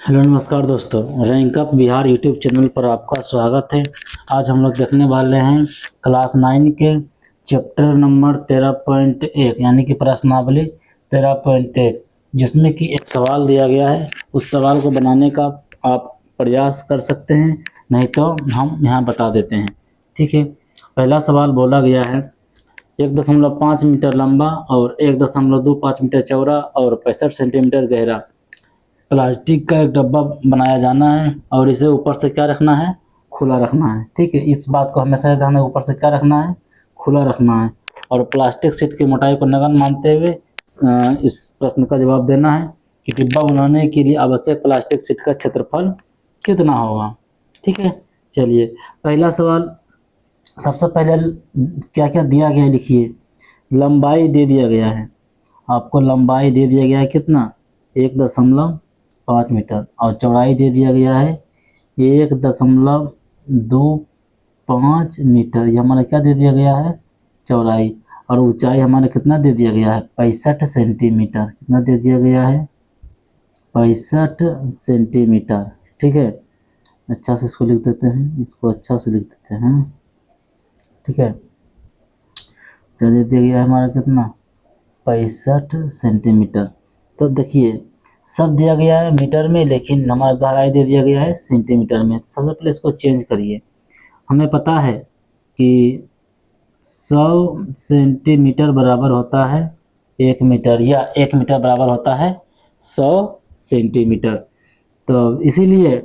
Hello नमस्कार दोस्तों, rank up Bihar YouTube channel पर आपका स्वागत है। आज हम लोग देखने वाले हैं क्लास 9 के चैप्टर नंबर 13.1 यानी कि प्रश्नावली 13.1, जिसमें कि एक सवाल दिया गया है। उस सवाल को बनाने का आप प्रयास कर सकते हैं, नहीं तो हम यहाँ बता देते हैं। ठीक है, पहला सवाल बोला गया है 1.5 मीटर लंबा और 1.25 मीटर चौड़ा और 65 सेंटीमीटर गहरा प्लास्टिक का एक डब्बा बनाया जाना है और इसे ऊपर से क्या रखना है, खुला रखना है। ठीक है, इस बात को हमेशा ध्यान में, ऊपर से क्या रखना है, खुला रखना है। और प्लास्टिक शीट की मोटाई को नगण्य मानते हुए इस प्रश्न का जवाब देना है कि डिब्बा बनाने के लिए आवश्यक प्लास्टिक शीट का क्षेत्रफल कितना होगा। ठीक है, चलिए पहला सवाल। सबसे पहले क्या क्या दिया गया है, लिखिए। लंबाई दे दिया गया है, आपको लंबाई दे दिया गया है कितना, 1.5 मीटर, और चौड़ाई दे दिया गया है 1.25 मीटर। ये हमारा क्या दे दिया गया है, चौड़ाई। और ऊंचाई हमारा कितना दे दिया गया है, 65 सेंटीमीटर। कितना दे दिया गया है, 65 सेंटीमीटर। ठीक है, अच्छा से इसको लिख देते हैं, इसको अच्छा से लिख देते हैं। ठीक है, तो दे दिया गया है हमारा कितना, 65 सेंटीमीटर। तो देखिए सब दिया गया है मीटर में, लेकिन हमारा गहराई दे दिया गया है सेंटीमीटर में। सबसे पहले इसको चेंज करिए। हमें पता है कि 100 सेंटीमीटर बराबर होता है 1 मीटर, या 1 मीटर बराबर होता है 100 सेंटीमीटर। तो इसीलिए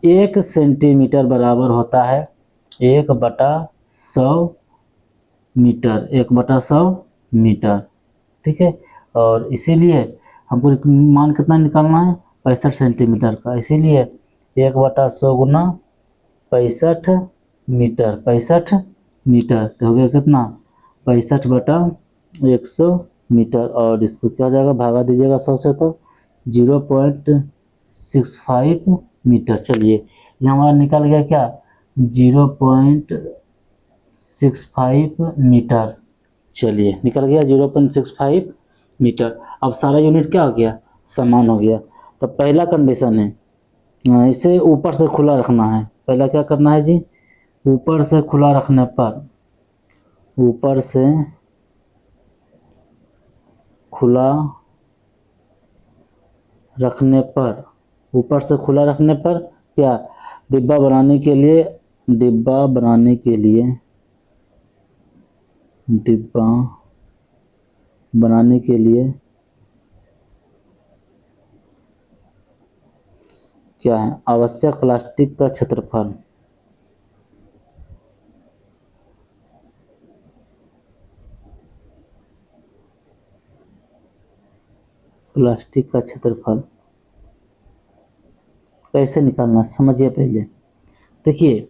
1 सेंटीमीटर बराबर होता है 1/100 मीटर, 1/100 मीटर। ठीक है, और इसीलिए हमको मान कितना निकालना है, 65 सेंटीमीटर का। इसीलिए 1/100 गुना 65 मीटर, 65 मीटर तो हो गया कितना, 65/100 मीटर। और इसको क्या हो जाएगा, भागा दीजिएगा 100 से तो 0.65 मीटर। चलिए यहाँ हमारा निकल गया क्या, 0.65 मीटर। चलिए निकल गया 0.65 मीटर। अब सारा यूनिट क्या हो गया, समान हो गया। तो पहला कंडीशन है, इसे ऊपर से खुला रखना है। पहला क्या करना है जी, ऊपर से खुला रखने पर, ऊपर से खुला रखने पर, ऊपर से खुला रखने पर क्या, डिब्बा बनाने के लिए, डिब्बा बनाने के लिए, डिब्बा बनाने के लिए क्या है, आवश्यक प्लास्टिक का क्षेत्रफल, प्लास्टिक का क्षेत्रफल कैसे निकालना समझिए पहले। देखिए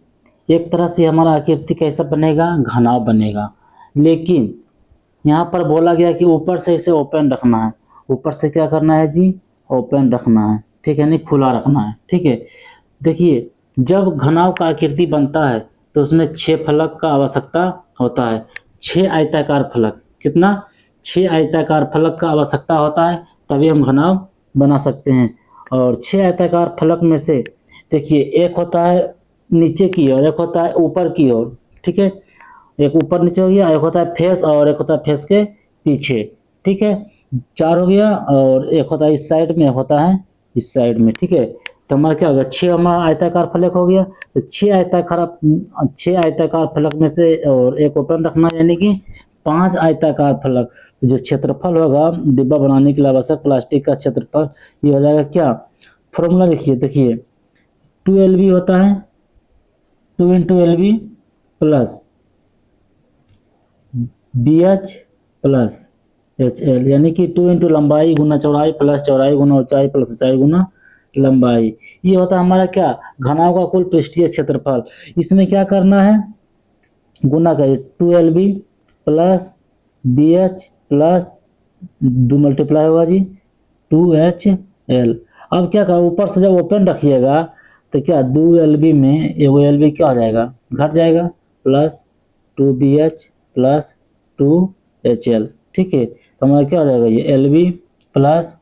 एक तरह से हमारा आकृति कैसा बनेगा, घनाव बनेगा। लेकिन यहाँ पर बोला गया कि ऊपर से इसे ओपन रखना है। ऊपर से क्या करना है जी, ओपन रखना है। ठीक है, नहीं खुला रखना है। ठीक है, देखिए जब घनाव का आकृति बनता है तो उसमें 6 फलक का आवश्यकता होता है। 6 आयताकार फलक, कितना, 6 आयताकार फलक का आवश्यकता होता है, तभी हम घनाव बना सकते हैं। और 6 आयताकार फलक में से देखिए एक होता है नीचे की ओर, एक होता है ऊपर की ओर। ठीक है, एक ऊपर नीचे हो गया, एक होता है फेस और एक होता है फेस के पीछे। ठीक है, 4 हो गया, और एक होता है इस साइड में, एक होता है इस साइड में। ठीक है, तो हमारा क्या होगा, 6 हमारा आयताकार फलक हो गया। तो 6 आयताकार फलक में से और एक ओपन रखना, यानी कि 5 आयताकार फलक। तो जो क्षेत्रफल होगा डिब्बा बनाने के लिए आवश्यक प्लास्टिक का क्षेत्रफल, ये हो जाएगा क्या, फॉर्मूला लिखिए। देखिए 2 LB होता है, 2 × LB plus BH plus HL, यानी कि 2 लंबाई गुना चौड़ाई प्लस चौड़ाई गुना ऊंचाई प्लस ऊंचाई गुना लंबाई। ये होता है हमारा क्या, घनाव का कुल पृष्ठीय क्षेत्रफल। इसमें क्या करना है, गुना करिए, 2 LB plus BH plus 2 multiply होगा जी 2HL। अब क्या करो, ऊपर से जब ओपन रखिएगा तो क्या 2 LB में एगो LB क्या हो जाएगा, घट जाएगा, प्लस 2BH प्लस 2HL। ठीक है, तो हमारा क्या हो जाएगा, ये LB plus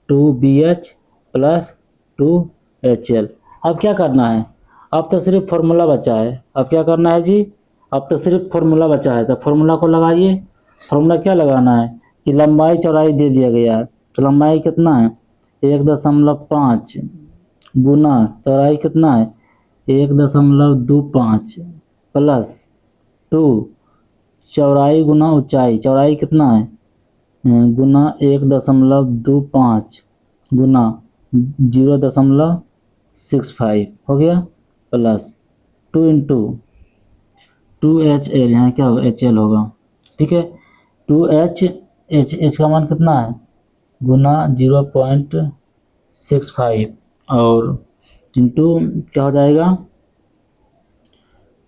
2BH plus 2HL। अब क्या करना है, अब तो सिर्फ फॉर्मूला बचा है। अब क्या करना है जी, अब तो सिर्फ फॉर्मूला बचा है। तो फॉर्मूला को लगाइए। फॉर्मूला क्या लगाना है कि लंबाई चौड़ाई दे दिया गया है, तो लंबाई कितना है 1.5 गुना चौड़ाई कितना है 1.25 प्लस 2 चौड़ाई गुना ऊंचाई, चौड़ाई कितना है गुना 1.25 गुना 0.65 हो गया, प्लस 2 इंटू 2HL, यहाँ क्या होगा HL होगा, ठीक है। 2H का मान कितना है गुना 0.65 और इंटू क्या हो जाएगा,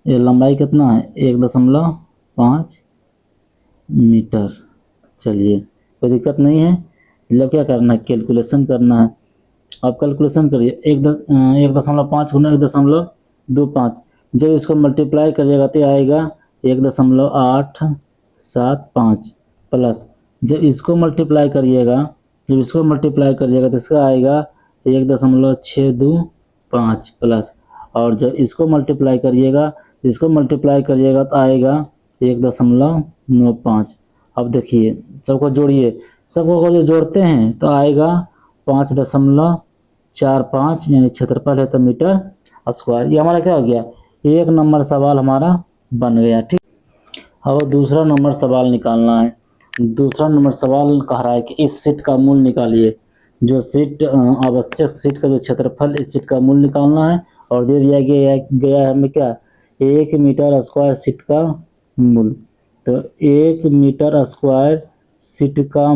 ये लंबाई कितना है 1.5 मीटर। चलिए कोई दिक्कत नहीं है, मतलब क्या करना है कैलकुलेशन करना है। आप कैलकुलेशन करिए 1.5 गुना 1.25, जब इसको मल्टीप्लाई करिएगा तो आएगा 1.875 प्लस जब इसको मल्टीप्लाई करिएगा तो इसका आएगा 1.625 प्लस, और जब इसको मल्टीप्लाई करिएगा तो आएगा 1.95। अब देखिए सबको जोड़िए, सबको को जो जोड़ते हैं तो आएगा 5.45 यानी क्षेत्रफल है तो मीटर स्क्वायर। ये हमारा क्या हो गया, 1 नंबर सवाल हमारा बन गया, ठीक। अब दूसरा नंबर सवाल निकालना है। दूसरा नंबर सवाल कह रहा है कि इस सीट का मूल निकालिए। जो सीट आवश्यक सीट का जो क्षेत्रफल, इस सीट का मूल निकालना है और दे दिया गया है हमें क्या 1 मीटर स्क्वायर सीट का मूल। तो 1 मीटर स्क्वायर सीट का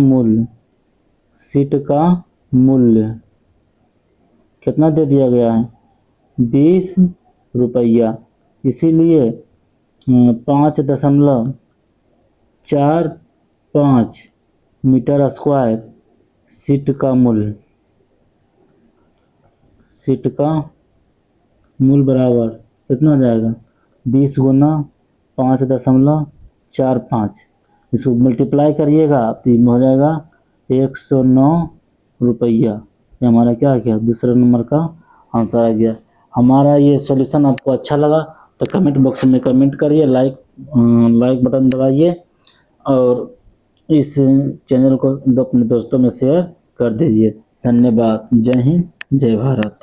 मूल्य कितना दे दिया गया है 20 रुपया। इसीलिए 5.45 मीटर स्क्वायर सीट का मूल बराबर कितना हो जाएगा 20 गुना 5.45, इसको मल्टीप्लाई करिएगा तो ये हो जाएगा 109 रुपया। ये हमारा क्या आ गया, दूसरे नंबर का आंसर आ गया। हमारा ये सॉल्यूशन आपको अच्छा लगा तो कमेंट बॉक्स में कमेंट करिए, लाइक बटन दबाइए और इस चैनल को अपने दोस्तों में शेयर कर दीजिए। धन्यवाद। जय हिंद, जय भारत।